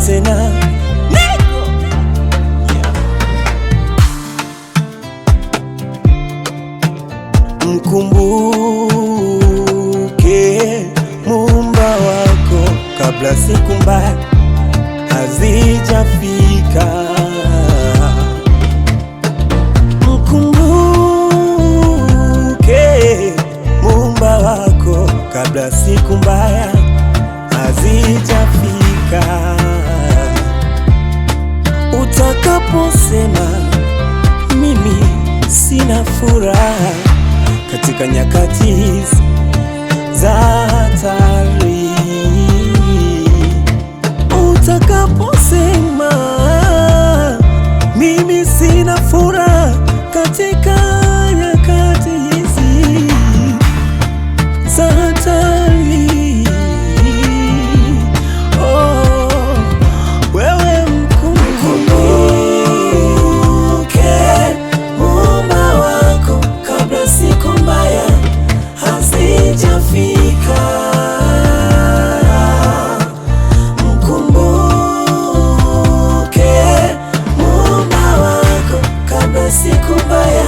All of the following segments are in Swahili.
tena. Mkumbuke Muumba wako kabla siku mbaya hazijafika. Mkumbuke Muumba wako kabla siku mbaya hazijafika. Utakaposema mimi sina furaha katika nyakati hizi za hatari, utakaposema mimi sina furaha katika nyakati hizi za hatari, wewe mkumbuke Muumba wako kabla siku mbaya hazijafika. Mkumbuke Muumba wako kabla siku mbaya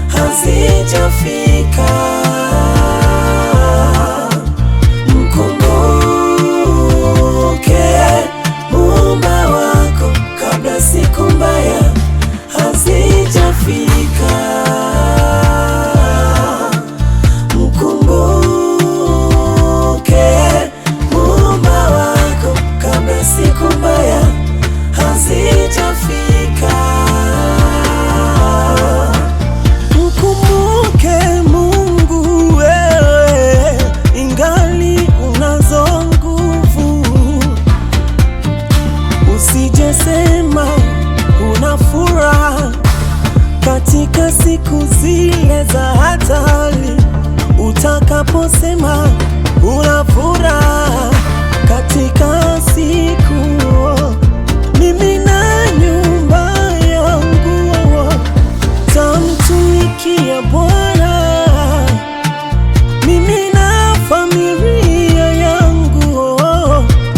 hazijafika. Mkumbuke Muumba wako kabla siku mbaya hazijafika. Mkumbuke Muumba wako kabla siku mbaya hazijafika. Mkumbuke Mungu wewe, ingali unazo nguvu. Usijesema una furaha katika siku zile za hatari. Utakaposema una furaha katika siku, mimi na nyumba yangu tamtumikia Bwana, mimi na familia yangu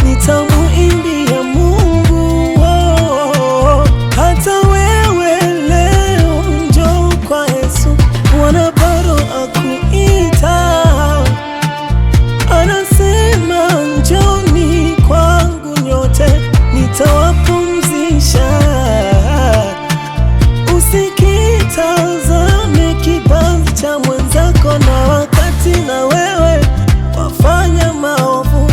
nitamuimbia Mungu. Hata wewe leo njoo kwa Yesu, Bwana bado akuita, anasema njoni kwangu nyote nitawapumzisha. Usikitazame kibanzi cha mwenzako, na wakati na wewe wafanya maovu,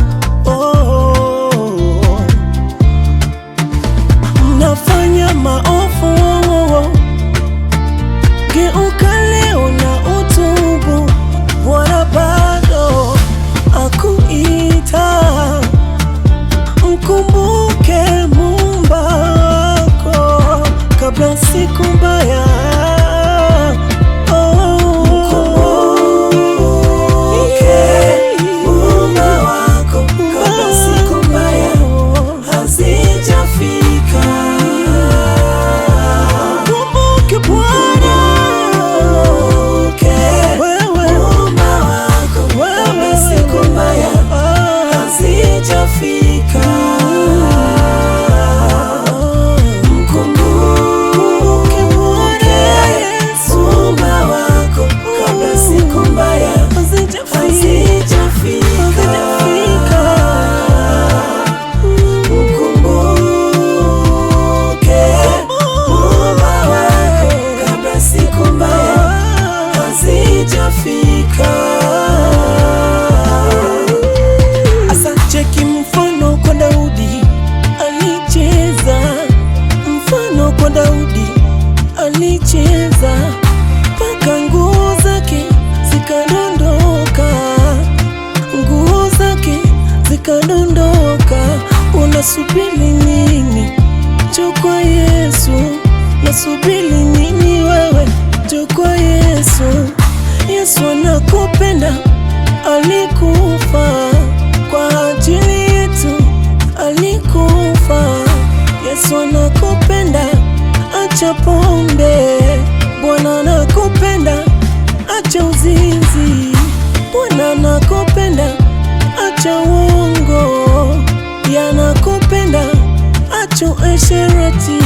mnafanya maovu, geuka leo na utubu. Bwana bado akuita. Mkumbuke Muumba wako kabla siku mbaya. Mkumbuke Muumba wako kabla siku mbaya hazijafika. Mkumbuke Bwana, Muumba wako kabla siku mbaya hazijafika. Mkumbuke Muumba wako kabla siku mbaya hazijafika. Mkumbuke Muumba wako kabla siku mbaya hazijafika. Asa cheki mfano kwa Daudi alicheza, mfano kwa Daudi alicheza mpaka nguo zake zikadondoka, nguo zake zikadondoka. Unasubiri nini? Njoo kwa Yesu. Nasubiri nini wewe? Njoo kwa Yesu. Yesu anakupenda, alikufa kwa ajili yetu, alikufa. Yesu anakupenda, acha pombe. Bwana anakupenda, acha uzinzi. Bwana anakupenda, acha uongo. Yanakupenda uasherati